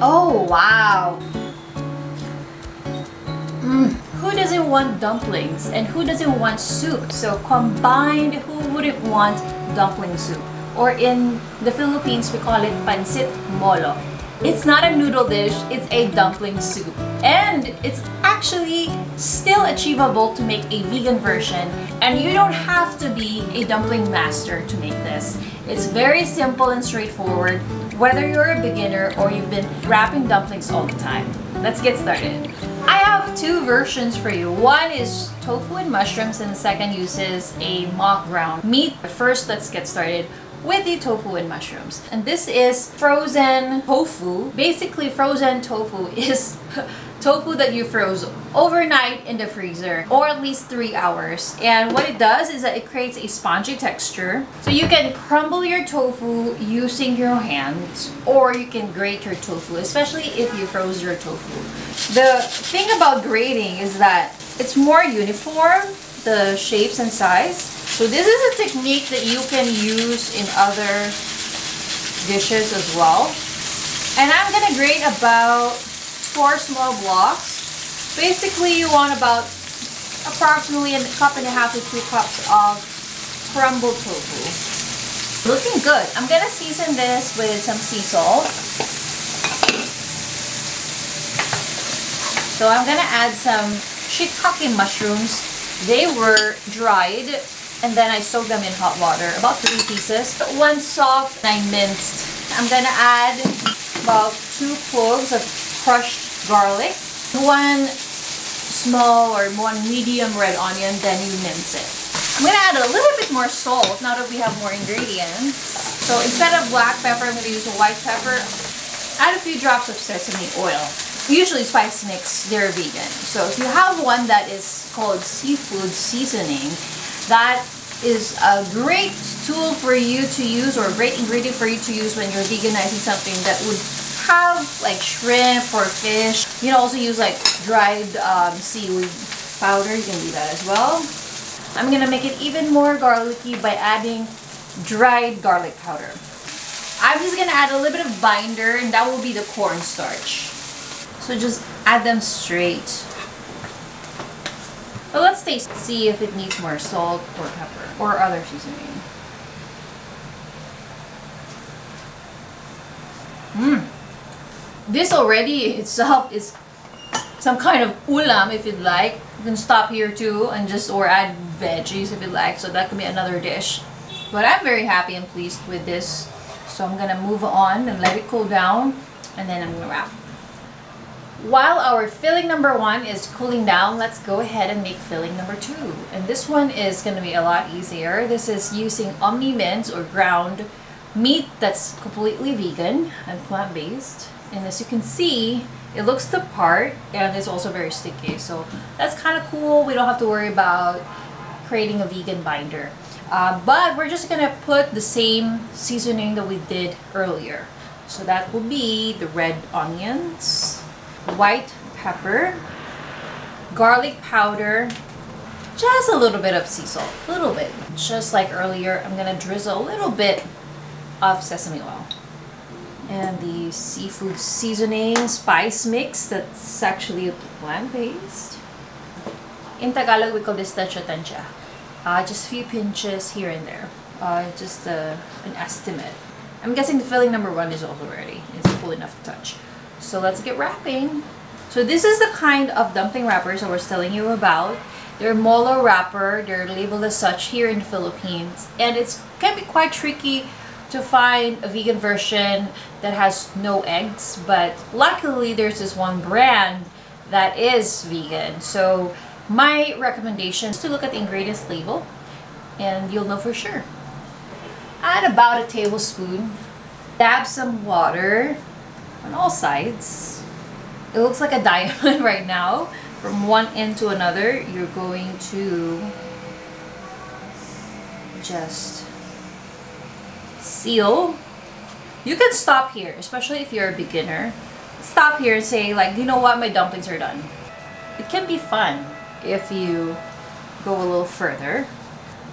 Oh, wow. Who doesn't want dumplings and who doesn't want soup? So combined, who wouldn't want dumpling soup? Or in the Philippines, we call it pancit molo. It's not a noodle dish, it's a dumpling soup. And it's actually still achievable to make a vegan version, and you don't have to be a dumpling master to make this. It's very simple and straightforward, whether you're a beginner or you've been wrapping dumplings all the time. Let's get started. I have two versions for you. One is tofu and mushrooms, and the second uses a mock ground meat. But first, let's get started with the tofu and mushrooms. And this is frozen tofu. Basically, frozen tofu is tofu that you froze overnight in the freezer, or at least 3 hours. And what it does is that it creates a spongy texture. So you can crumble your tofu using your hands, or you can grate your tofu, especially if you froze your tofu. The thing about grating is that it's more uniform, the shapes and size. So this is a technique that you can use in other dishes as well. And I'm gonna grate about 4 small blocks. Basically, you want about approximately 1.5 to 2 cups of crumbled tofu. Looking good. I'm gonna season this with some sea salt. So I'm gonna add some shiitake mushrooms. They were dried, and then I soaked them in hot water, about 3 pieces. 1 soft, I minced. I'm gonna add about 2 cloves of crushed garlic, 1 small or 1 medium red onion, then you mince it. I'm gonna add a little bit more salt now that we have more ingredients. So instead of black pepper, I'm gonna use a white pepper. Add a few drops of sesame oil. Usually Spice Mix, they're vegan. So if you have one that is called seafood seasoning, that is a great tool for you to use, or a great ingredient for you to use when you're veganizing something that would have like shrimp or fish. You can also use like dried seaweed powder. You can do that as well. I'm gonna make it even more garlicky by adding dried garlic powder. I'm just gonna add a little bit of binder, and that will be the cornstarch. So just add them straight. But let's taste, see if it needs more salt or pepper or other seasoning. This already itself is some kind of ulam if you'd like. You can stop here too and just, or add veggies if you'd like. So that could be another dish. But I'm very happy and pleased with this. So I'm gonna move on and let it cool down, and then I'm gonna wrap. While our filling number 1 is cooling down, let's go ahead and make filling number 2. And this one is going to be a lot easier. This is using Omni mince or ground meat that's completely vegan and plant-based. And as you can see, it looks the part, and it's also very sticky. So that's kind of cool. We don't have to worry about creating a vegan binder. But we're just going to put the same seasoning that we did earlier. So that will be the red onions, white pepper, garlic powder, just a little bit of sea salt, a little bit. Just like earlier, I'm gonna drizzle a little bit of sesame oil. And the seafood seasoning spice mix, that's actually plant-based. In Tagalog, we call this tansya-tansya. Just a few pinches here and there, just an estimate. I'm guessing the filling number 1 is also ready. It's full enough to touch. So let's get wrapping. So this is the kind of dumpling wrappers I was telling you about. They're molo wrapper. They're labeled as such here in the Philippines. And it can be quite tricky to find a vegan version that has no eggs. But luckily, there's this one brand that is vegan. So my recommendation is to look at the ingredients label, and you'll know for sure. Add about a tablespoon. Dab some water on all sides. It looks like a diamond right now. From one end to another, you're going to just seal. You can stop here, especially if you're a beginner. Stop here and say, like, you know what, my dumplings are done. It can be fun if you go a little further.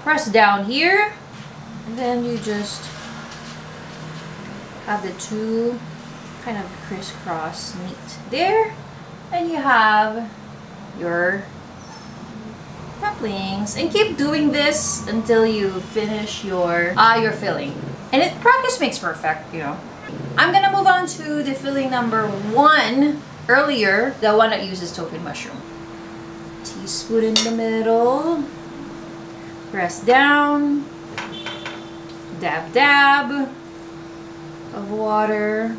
Press down here, and then you just have the 2 kind of crisscross meat there. And you have your dumplings. And keep doing this until you finish your filling. And practice makes perfect, you know. I'm gonna move on to the filling number 1 earlier, the one that uses tofu and mushroom. Teaspoon in the middle. Press down. Dab dab of water.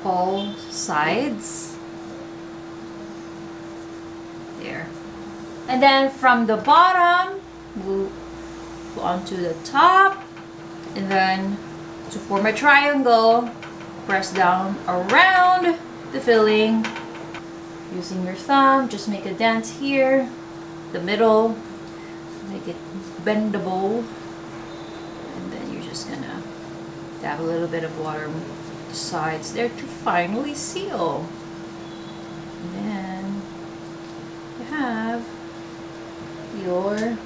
All sides. There. And then from the bottom, move onto the top. And then to form a triangle, press down around the filling. Using your thumb, just make a dent here, the middle, make it bendable. And then you're just gonna dab a little bit of water on the sides there to finally seal. And then you have your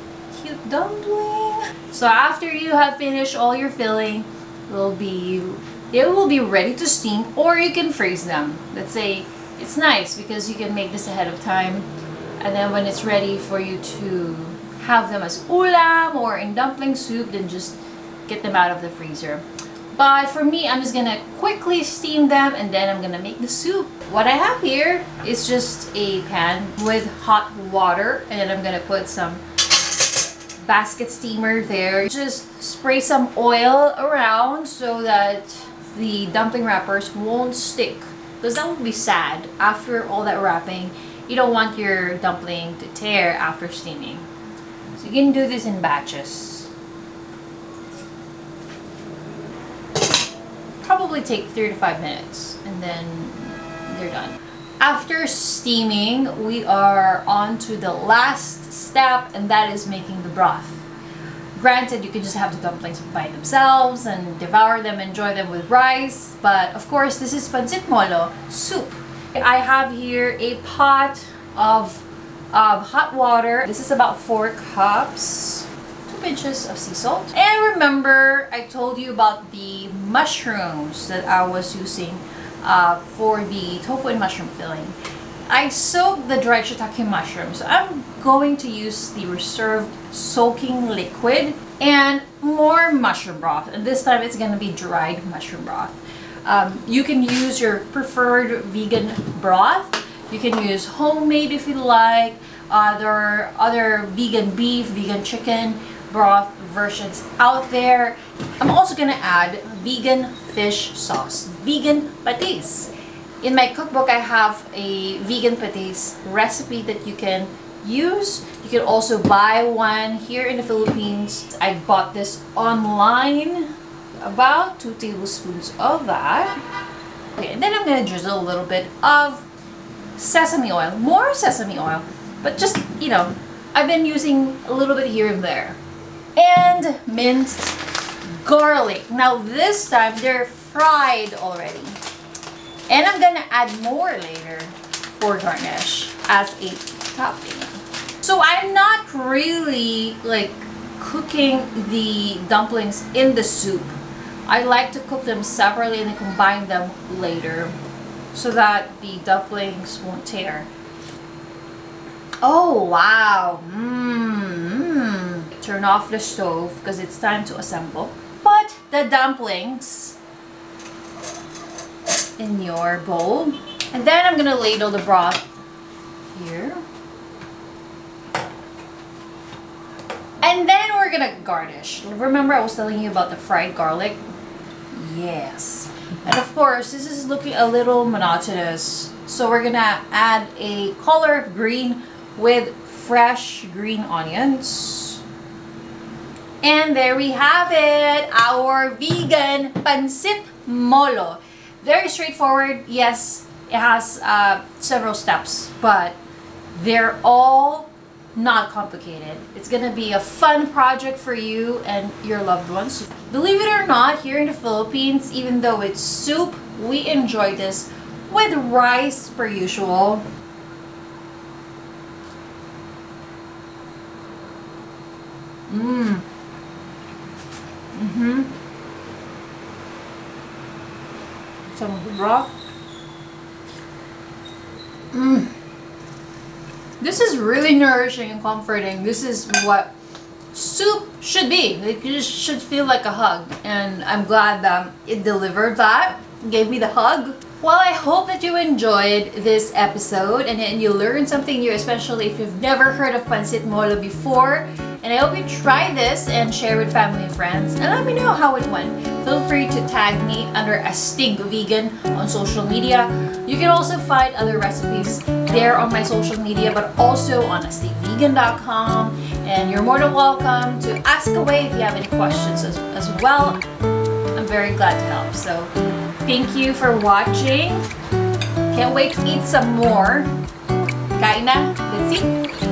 cute dumpling. So after you have finished all your filling, they will be ready to steam, or you can freeze them. Let's say it's nice because you can make this ahead of time, and then when it's ready for you to have them as ulam or in dumpling soup, then just get them out of the freezer. But for me, I'm just gonna quickly steam them and then I'm gonna make the soup. What I have here is just a pan with hot water, and then I'm gonna put some basket steamer there. Just spray some oil around so that the dumpling wrappers won't stick, because that would be sad. After all that wrapping, you don't want your dumpling to tear after steaming. So you can do this in batches. Probably take 3 to 5 minutes and then they're done. After steaming, we are on to the last step, and that is making the broth. Granted, you can just have the dumplings by themselves and devour them, enjoy them with rice, but of course this is pancit molo soup. I have here a pot of hot water. This is about 4 cups, 2 pinches of sea salt. And remember, I told you about the mushrooms that I was using for the tofu and mushroom filling. I soaked the dried shiitake mushrooms. So I'm going to use the reserved soaking liquid and more mushroom broth. And this time it's going to be dried mushroom broth. You can use your preferred vegan broth. You can use homemade if you like. There are other vegan beef, vegan chicken broth versions out there. I'm also going to add vegan fish sauce, vegan patis. In my cookbook, I have a vegan patis recipe that you can use. You can also buy one here in the Philippines. I bought this online, about 2 tablespoons of that. Okay, and then I'm gonna drizzle a little bit of sesame oil, more sesame oil, but just, you know, I've been using a little bit here and there. And minced garlic. Now this time they're fried already. And I'm gonna add more later for garnish as a topping. So I'm not really like cooking the dumplings in the soup. I like to cook them separately and then combine them later so that the dumplings won't tear. Oh wow! Turn off the stove because it's time to assemble. Put the dumplings in your bowl, and then I'm gonna ladle the broth here, and then we're gonna garnish. Remember I was telling you about the fried garlic? Yes. And of course this is looking a little monotonous, so we're gonna add a color of green with fresh green onions. And there we have it, our vegan pancit molo. Very straightforward. Yes, it has several steps, but they're all not complicated. It's gonna be a fun project for you and your loved ones. Believe it or not, here in the Philippines, even though it's soup, we enjoy this with rice per usual. some of the broth. This is really nourishing and comforting. This is what soup should be. Like, you just should feel like a hug, and I'm glad that it delivered that, gave me the hug. Well, I hope that you enjoyed this episode and you learned something new, especially if you've never heard of pancit molo before. And I hope you try this and share with family and friends, and let me know how it went. Feel free to tag me under Astig Vegan on social media. You can also find other recipes there on my social media, but also on astigvegan.com. And you're more than welcome to ask away if you have any questions as well. I'm very glad to help. So thank you for watching. Can't wait to eat some more. Kain na. Let's eat.